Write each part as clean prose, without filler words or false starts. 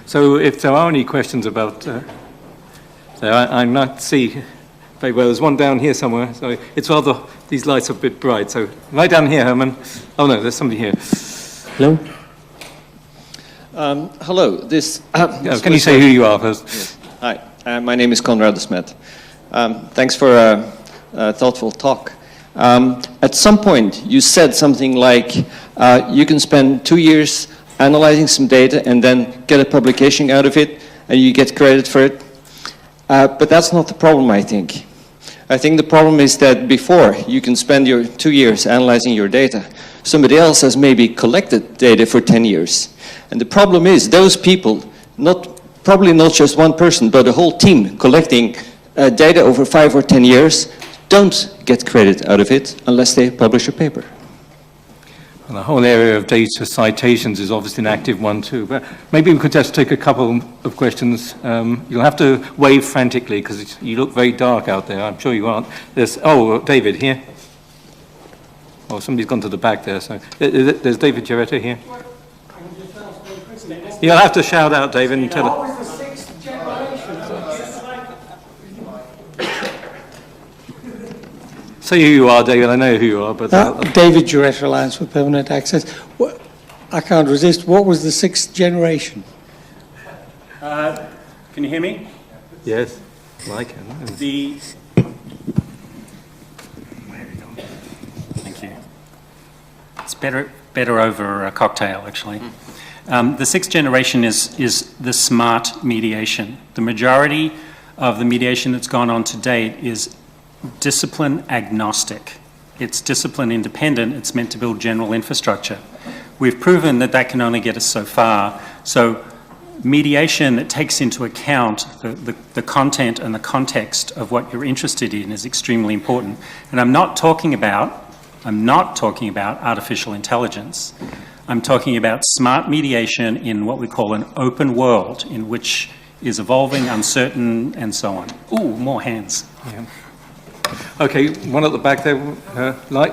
So if there are any questions about, I'm not see very well. There's one down here somewhere. So it's rather, these lights are a bit bright. So right down here, Herman. Oh no, there's somebody here. Hello. Hello. Can you say who you are first? Yes. Hi. My name is Conrad de Smet. Thanks for a thoughtful talk. At some point, you said something like, you can spend 2 years analyzing some data and then get a publication out of it, and you get credit for it. But that's not the problem, I think. I think the problem is that before you can spend your 2 years analyzing your data, somebody else has maybe collected data for 10 years. And the problem is those people, probably not just one person, but a whole team collecting data over 5 or 10 years, don't get credit out of it unless they publish a paper. And the whole area of data citations is obviously an active one too. But maybe we could just take a couple of questions. You'll have to wave frantically because you look very dark out there. I'm sure you aren't. David here. Oh, somebody's gone to the back there. So there's David Giretta here. You'll have to shout out, David, and tell us. Say who you are, David. I know who you are, but David Giretta, Alliance for Permanent Access. I can't resist. What was the 6th generation? Can you hear me? Yes, I can. Thank you. It's better over a cocktail, actually. The 6th generation is the smart mediation. The majority of the mediation that's gone on to date is discipline agnostic. It's discipline independent. It's meant to build general infrastructure. We've proven that that can only get us so far. So mediation that takes into account the content and the context of what you're interested in is extremely important. And I'm not talking about artificial intelligence. I'm talking about smart mediation in what we call an open world, in which is evolving, uncertain, and so on. Ooh, more hands. Yeah. Okay, one at the back there,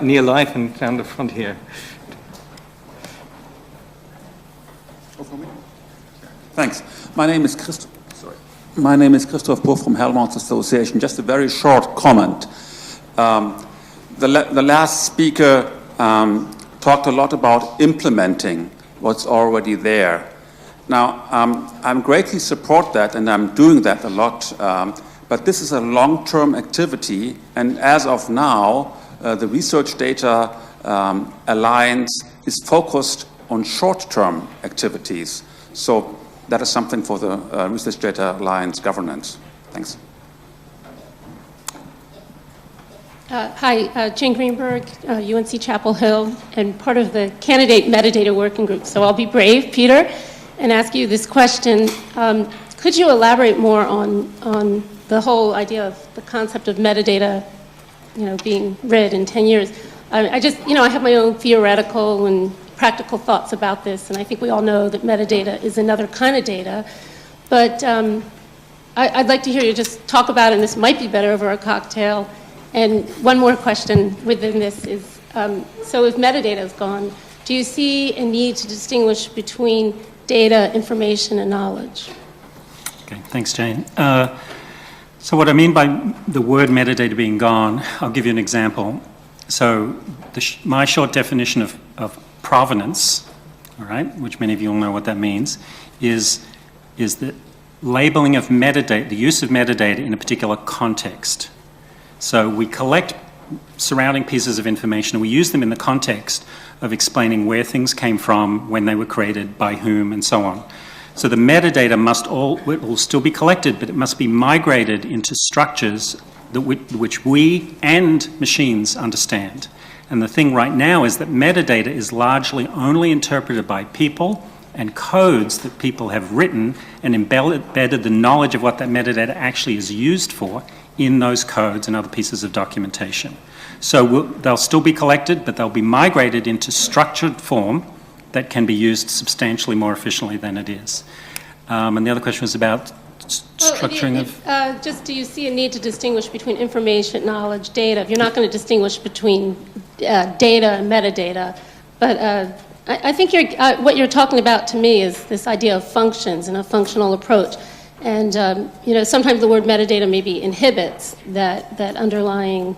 near life, and down the front here. Thanks. My name is Christoph Buff from Helmholtz Association. Just a very short comment. The last speaker talked a lot about implementing what's already there. Now, I'm greatly support that, and I'm doing that a lot. But this is a long-term activity, and as of now, the Research Data Alliance is focused on short-term activities. So that is something for the Research Data Alliance governance. Thanks. Hi, Jane Greenberg, UNC Chapel Hill, and part of the Candidate Metadata Working Group. So I'll be brave, Peter, and ask you this question. Could you elaborate more on the whole idea of the concept of metadata, being read in 10 years? I have my own theoretical and practical thoughts about this, and I think we all know that metadata is another kind of data. But I'd like to hear you just talk about it, and this might be better over a cocktail. And one more question within this is, so if metadata is gone, do you see a need to distinguish between data, information, and knowledge? Okay, thanks, Jane. So what I mean by the word metadata being gone, I'll give you an example. So my short definition of provenance, all right, which many of you will know what that means, is the labeling of metadata, the use of metadata in a particular context. So we collect surrounding pieces of information and we use them in the context of explaining where things came from, when they were created, by whom, and so on. So the metadata will still be collected, but it must be migrated into structures which we and machines understand. And the thing right now is that metadata is largely only interpreted by people and codes that people have written and embedded the knowledge of what that metadata actually is used for in those codes and other pieces of documentation. So they'll still be collected, but they'll be migrated into structured form that can be used substantially more efficiently than it is. And the other question was about structuring of... Just do you see a need to distinguish between information, knowledge, data? You're not going to distinguish between data and metadata, but I think what you're talking about to me is this idea of functions and a functional approach. And, sometimes the word metadata maybe inhibits that underlying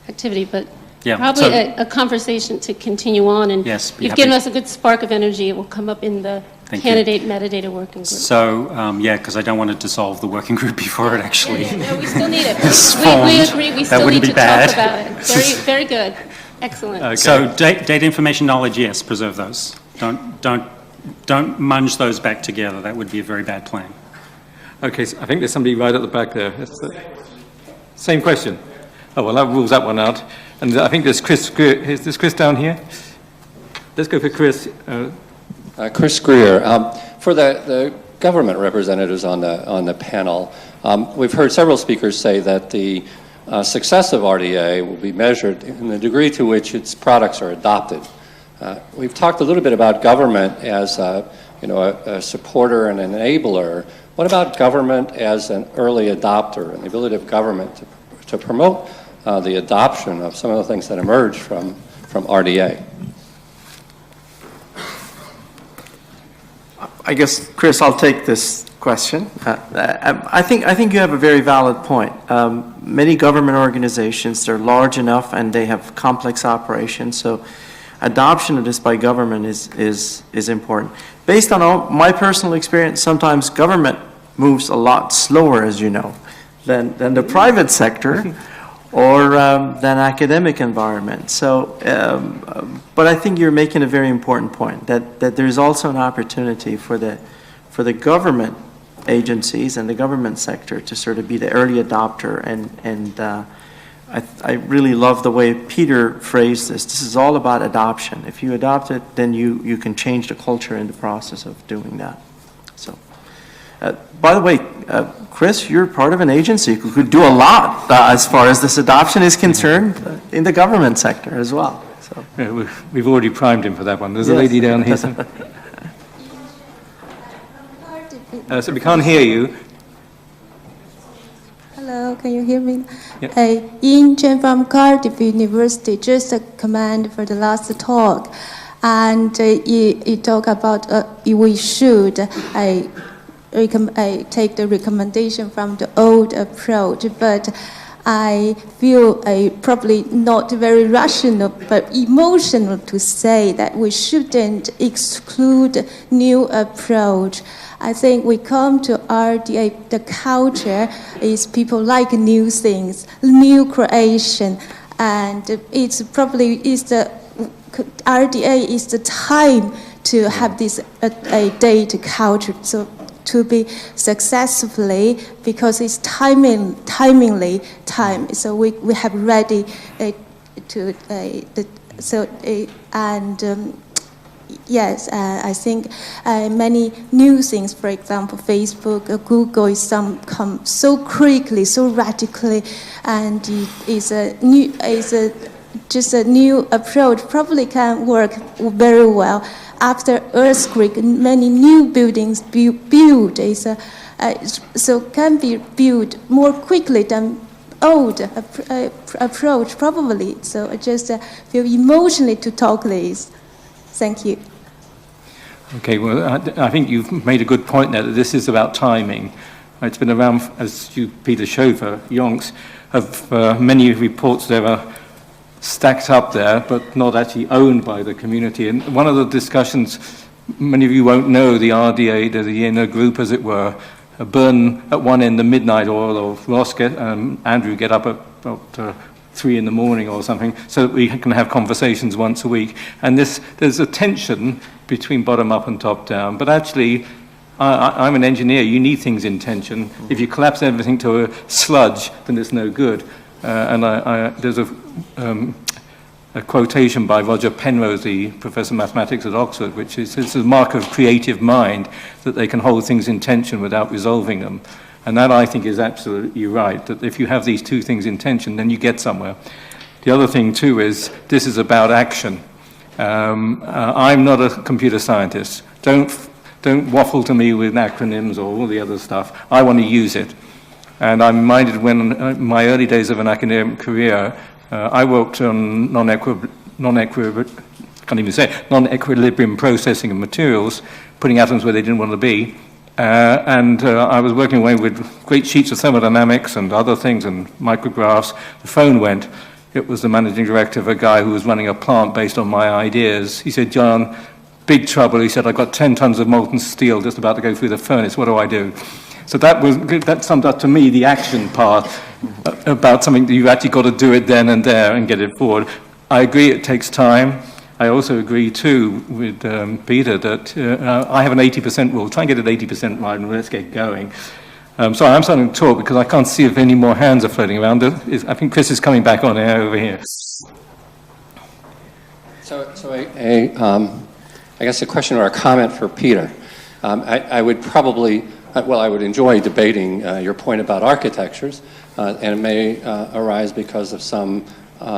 activity, but Yeah, probably so- a conversation to continue on. And Yes, be you've happy. given us a good spark of energy. It will come up in the Thank you. candidate metadata working group. So, because I don't want to dissolve the working group before it actually No, we still need it. is We formed. agree, we That still wouldn't need be to bad. talk about it. Very, very good. Excellent. So data information knowledge, yes, preserve those. Don't munge those back together. That would be a very bad plan. Okay, so I think there's somebody right at the back there. Same question. Oh, well, that rules that one out. And I think there's Chris. Is this Chris down here? Let's go for Chris. Chris Greer. For the government representatives on the panel, we've heard several speakers say that the success of RDA will be measured in the degree to which its products are adopted. We've talked a little bit about government as a supporter and an enabler. What about government as an early adopter and the ability of government to promote the adoption of some of the things that emerge from RDA? I guess, Chris, I'll take this question. I think you have a very valid point. Many government organizations, they're large enough and they have complex operations, so adoption of this by government is important. Based on my personal experience, sometimes government moves a lot slower, as you know, than the private sector or than academic environment. So, but I think you're making a very important point that there's also an opportunity for the government agencies and the government sector to sort of be the early adopter, and I really love the way Peter phrased this. This is all about adoption. If you adopt it, then you can change the culture in the process of doing that. So, by the way, Chris, you're part of an agency who could do a lot as far as this adoption is concerned in the government sector as well. So, Yeah, we've already primed him for that one. There's a Yes. lady down here. So we can't hear you. Hello, can you hear me? Yeah. Yin Chen from Cardiff University, just a comment for the last talk. And you talk about we should take the recommendation from the old approach, but I feel probably not very rational but emotional to say that we shouldn't exclude new approach. I think we come to RDA, the culture is people like new things, new creation, and it's probably the RDA is the time to have this data culture. So to be successfully, because it's timingly time. So we have ready yes, I think many new things, for example, Facebook, Google, is come so quickly, so radically, and just a new approach. Probably can work very well. After earthquake, many new buildings built so can be built more quickly than old approach probably. So I just feel emotionally to talk this. Thank you. Okay, well, I think you've made a good point there that this is about timing. It's been around, as you, Peter, showed for yonks, of many reports there are stacked up there, but not actually owned by the community. And one of the discussions, many of you won't know, the RDA, the inner group, as it were, burn at one end the midnight oil, or Ross, Andrew get up at about 3 in the morning or something, so that we can have conversations once a week. And there's a tension between bottom up and top down. But actually, I'm an engineer. You need things in tension. If you collapse everything to a sludge, then it's no good. There's a quotation by Roger Penrose, the professor of mathematics at Oxford, which is it's a mark of creative mind that they can hold things in tension without resolving them. And that, I think, is absolutely right, that if you have these two things in tension, then you get somewhere. The other thing, too, is this is about action. I'm not a computer scientist. Don't waffle to me with acronyms or all the other stuff. I want to use it. And I'm reminded when, in my early days of an academic career, I worked on non-equilibrium can't even say it, non-equilibrium processing of materials, putting atoms where they didn't want to be. I was working away with great sheets of thermodynamics and other things and micrographs. The phone went. It was the managing director of a guy who was running a plant based on my ideas. He said, "John, big trouble." He said, "I've got 10 tons of molten steel just about to go through the furnace. What do I do?" So that summed up to me the action part about something that you've actually got to do it then and there and get it forward. I agree it takes time. I also agree too with Peter that I have an 80% rule. Try and get it 80% right and let's get going. So I'm starting to talk because I can't see if any more hands are floating around. I think Chris is coming back on air over here. I guess a question or a comment for Peter. I would probably, I would enjoy debating your point about architectures, and it may arise because of some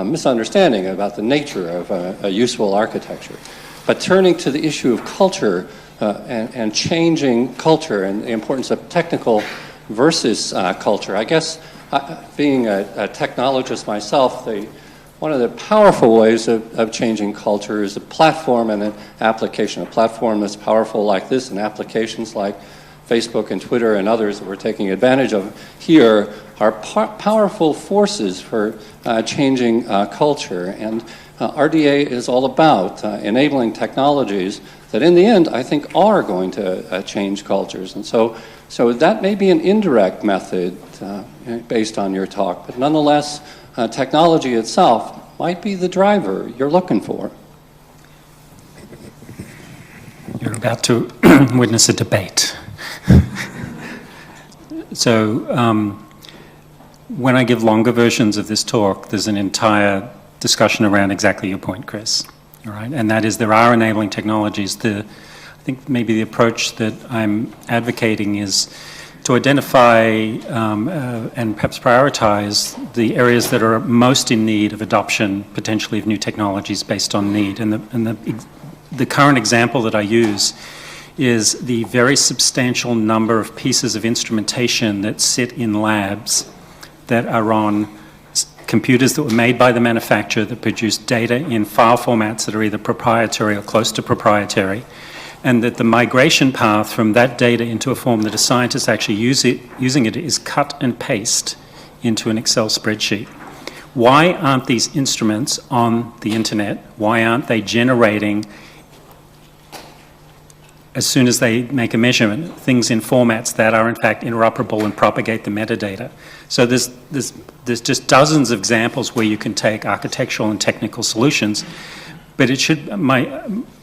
misunderstanding about the nature of a useful architecture. But turning to the issue of culture and changing culture and the importance of technical versus culture, I guess being a technologist myself, one of the powerful ways of changing culture is a platform and an application. A platform that's powerful like this and applications like Facebook and Twitter and others that we're taking advantage of here are powerful forces for changing culture. And RDA is all about enabling technologies that in the end I think are going to change cultures. And so that may be an indirect method based on your talk, but nonetheless technology itself might be the driver you're looking for. You're about to witness a debate. So when I give longer versions of this talk, there's an entire discussion around exactly your point, Chris. All right, and that is there are enabling technologies. I think maybe the approach that I'm advocating is to identify and perhaps prioritize the areas that are most in need of adoption, potentially of new technologies based on need. And the current example that I use is the very substantial number of pieces of instrumentation that sit in labs that are on computers that were made by the manufacturer that produce data in file formats that are either proprietary or close to proprietary, and that the migration path from that data into a form that a scientist actually using it is cut and paste into an Excel spreadsheet. Why aren't these instruments on the internet? Why aren't they generating, as soon as they make a measurement, things in formats that are in fact interoperable and propagate the metadata? So there's just dozens of examples where you can take architectural and technical solutions, but it should, my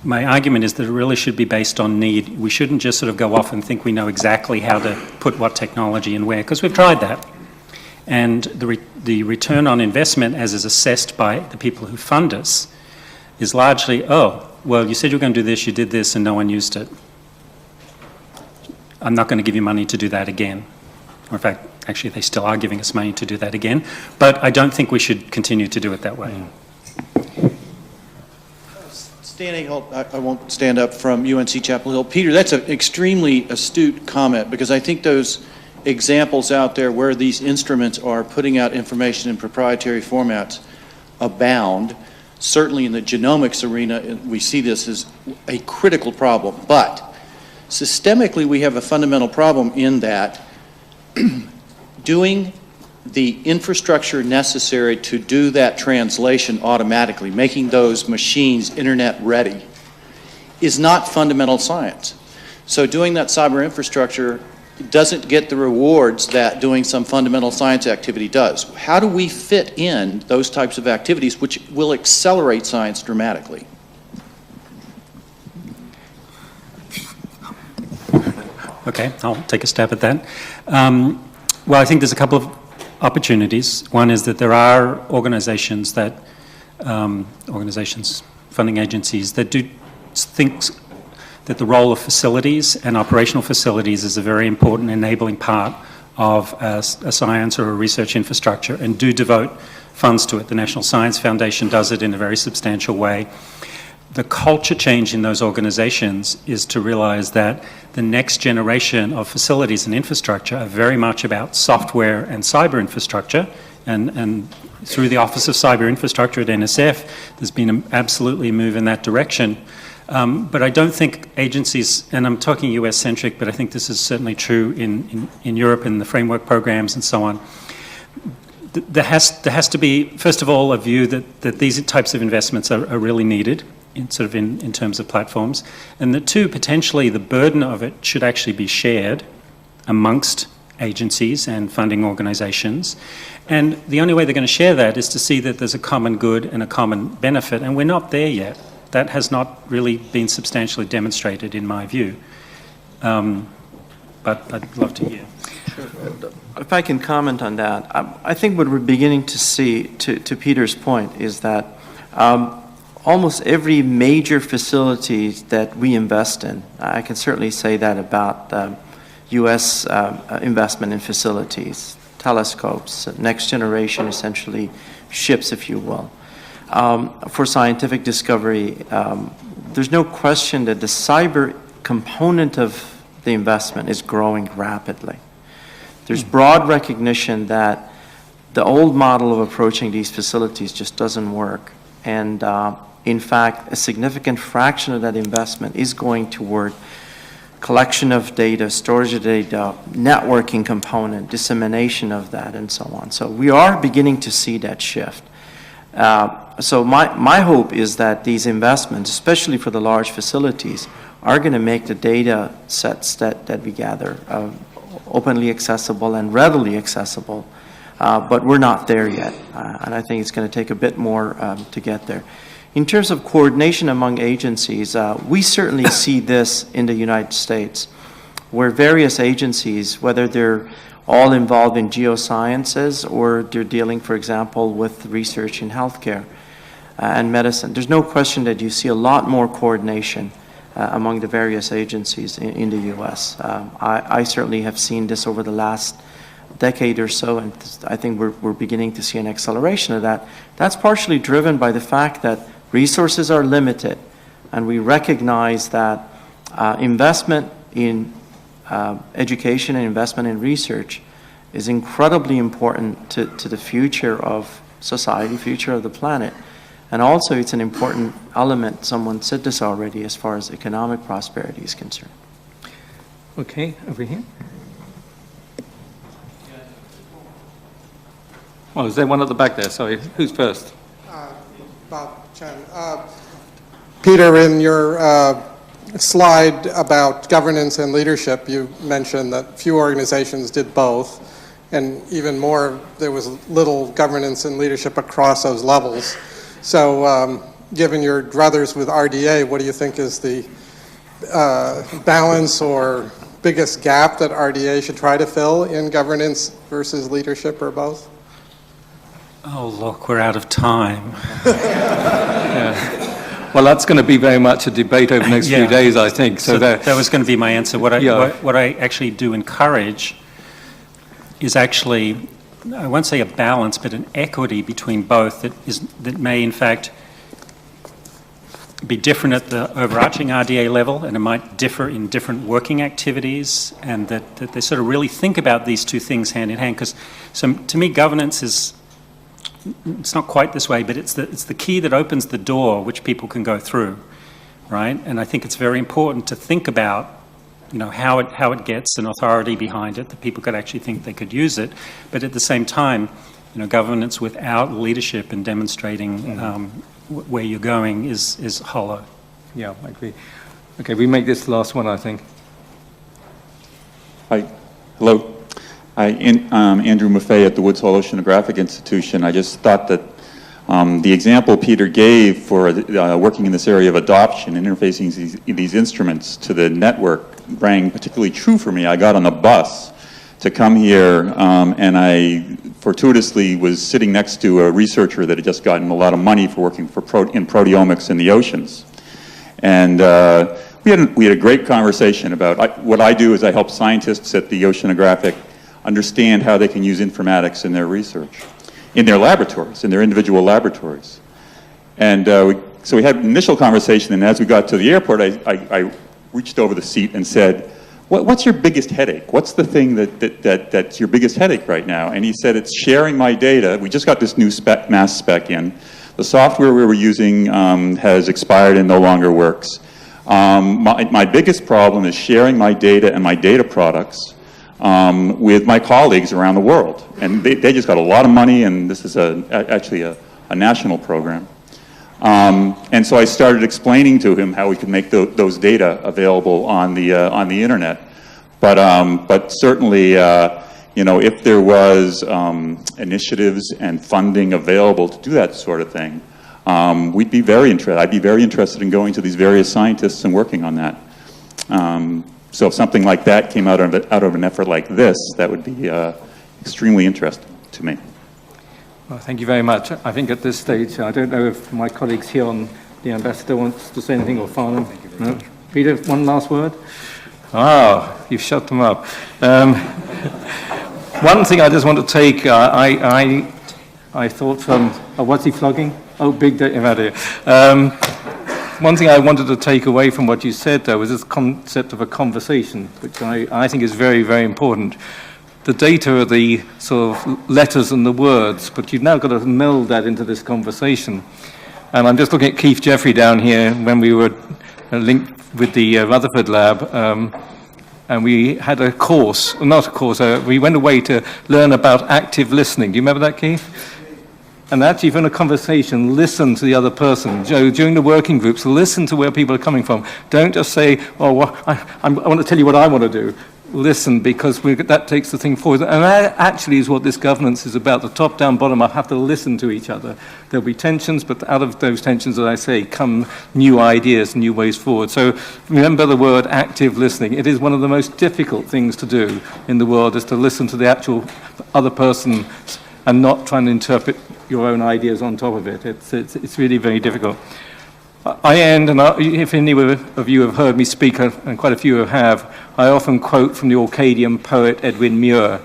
argument is that it really should be based on need. We shouldn't just sort of go off and think we know exactly how to put what technology and where, because we've tried that. And the return on investment, as is assessed by the people who fund us, is largely, oh, well, you said you were going to do this, you did this, and no one used it. I'm not going to give you money to do that again. Or in fact, actually, they still are giving us money to do that again. But I don't think we should continue to do it that way. Stan Holt, I won't stand up, from UNC Chapel Hill. Peter, that's an extremely astute comment, because I think those examples out there where these instruments are putting out information in proprietary formats abound. Certainly in the genomics arena, we see this as a critical problem. But systemically, we have a fundamental problem in that doing the infrastructure necessary to do that translation automatically, making those machines internet ready, is not fundamental science. So doing that cyber infrastructure doesn't get the rewards that doing some fundamental science activity does. How do we fit in those types of activities which will accelerate science dramatically? Okay, I'll take a stab at that. Well, I think there's a couple of opportunities. One is that there are organizations, funding agencies, that do think that the role of facilities and operational facilities is a very important enabling part of a science or a research infrastructure, and do devote funds to it. The National Science Foundation does it in a very substantial way. The culture change in those organizations is to realize that the next generation of facilities and infrastructure are very much about software and cyber infrastructure, and through the Office of Cyber Infrastructure at NSF, there's been absolutely a move in that direction. But I don't think agencies, and I'm talking US-centric, but I think this is certainly true in Europe in the framework programs and so on. There has to be, first of all, a view that these types of investments are really needed in terms of platforms, and that two, potentially the burden of it should actually be shared amongst agencies and funding organizations. And the only way they're going to share that is to see that there's a common good and a common benefit, and we're not there yet. That has not really been substantially demonstrated in my view. But I'd love to hear. If I can comment on that, I think what we're beginning to see, to Peter's point, is that almost every major facility that we invest in, I can certainly say that about U.S. investment in facilities, telescopes, next generation, essentially, ships, if you will. For scientific discovery, there's no question that the cyber component of the investment is growing rapidly. There's broad recognition that the old model of approaching these facilities just doesn't work. And in fact, a significant fraction of that investment is going toward collection of data, storage of data, networking component, dissemination of that, and so on. So we are beginning to see that shift. So my hope is that these investments, especially for the large facilities, are going to make the data sets that we gather openly accessible and readily accessible, but we're not there yet, and I think it's going to take a bit more to get there. In terms of coordination among agencies, we certainly see this in the United States, where various agencies, whether they're all involved in geosciences or they're dealing, for example, with research in healthcare and medicine, there's no question that you see a lot more coordination among the various agencies in the U.S. I certainly have seen this over the last decade or so, and I think we're beginning to see an acceleration of that. That's partially driven by the fact that resources are limited, and we recognize that investment in education and investment in research is incredibly important to the future of society, future of the planet. And also it's an important element, someone said this already, as far as economic prosperity is concerned. Okay, over here. Oh, is there one at the back there? Sorry, who's first? Bob Chen. Peter, in your slide about governance and leadership, you mentioned that few organizations did both, and even more, there was little governance and leadership across those levels. So given your druthers with RDA, what do you think is the balance or biggest gap that RDA should try to fill in governance versus leadership, or both? Oh, look, we're out of time. Yeah. Well, that's going to be very much a debate over the next few days, I think. So that was going to be my answer. What I actually do encourage is actually, I won't say a balance, but an equity between both that may, in fact, be different at the overarching RDA level, and it might differ in different working activities, and that they sort of really think about these two things hand in hand. Because to me, governance is, it's not quite this way, but it's the key that opens the door which people can go through, right? And I think it's very important to think about, you know, how it gets an authority behind it, that people could actually think they could use it, but at the same time, you know, governance without leadership and demonstrating where you're going is hollow. Yeah, I agree. Okay, we make this the last one, I think. Hi, hello. I'm Andrew Maffei at the Woods Hole Oceanographic Institution. I just thought that the example Peter gave for working in this area of adoption and interfacing these instruments to the network rang particularly true for me. I got on a bus to come here, and I fortuitously was sitting next to a researcher that had just gotten a lot of money for working in proteomics in the oceans. And we had a great conversation about what I do is I help scientists at the oceanographic understand how they can use informatics in their research, in their laboratories, in their individual laboratories. And so we had an initial conversation, and as we got to the airport, I reached over the seat and said, what's your biggest headache? What's the thing that's your biggest headache right now? And he said, it's sharing my data. We just got this new mass spec in. The software we were using has expired and no longer works. My biggest problem is sharing my data and my data products with my colleagues around the world. And they just got a lot of money, and this is actually a national program. And so I started explaining to him how we could make those data available on the internet. But certainly, you know, if there was initiatives and funding available to do that sort of thing, we'd be very interested. I'd be very interested in going to these various scientists and working on that. So if something like that came out of an effort like this, that would be extremely interesting to me. Well, thank you very much. I think at this stage, I don't know if my colleagues here on the ambassador wants to say anything, or Farnham. No? Peter, one last word? Oh, you've shut them up. One thing I just want to take, I thought from, what's he flogging? Oh, big data. One thing I wanted to take away from what you said, though, was this concept of a conversation, which I think is very, very important. The data are the sort of letters and the words, but you've now got to meld that into this conversation. And I'm just looking at Keith Jeffrey down here when we were linked with the Rutherford Lab, and we had a course, not a course, we went away to learn about active listening. Do you remember that, Keith? And actually, if you're in a conversation, listen to the other person. During the working groups, listen to where people are coming from. Don't just say, oh, well, I want to tell you what I want to do. Listen, because that takes the thing forward. And that actually is what this governance is about. The top down, bottom up have to listen to each other. There'll be tensions, but out of those tensions, as I say, come new ideas, new ways forward. So remember the word active listening. It is one of the most difficult things to do in the world, is to listen to the actual other person and not try and interpret your own ideas on top of it. It's really very difficult. I end, and if any of you have heard me speak, and quite a few have, I often quote from the Orcadian poet Edwin Muir.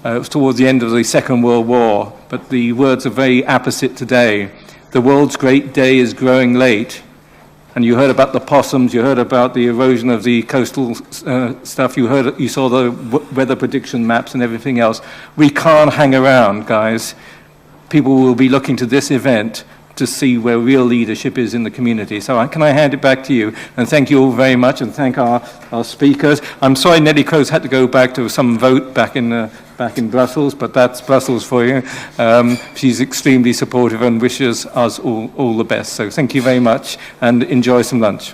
It was towards the end of the Second World War, but the words are very apposite today. The world's great day is growing late. And you heard about the possums, you heard about the erosion of the coastal stuff, you saw the weather prediction maps and everything else. We can't hang around, guys. People will be looking to this event to see where real leadership is in the community. So can I hand it back to you? And thank you all very much, and thank our speakers. I'm sorry Nellie Kroes had to go back to some vote back in Brussels, but that's Brussels for you. She's extremely supportive and wishes us all the best. So thank you very much, and enjoy some lunch.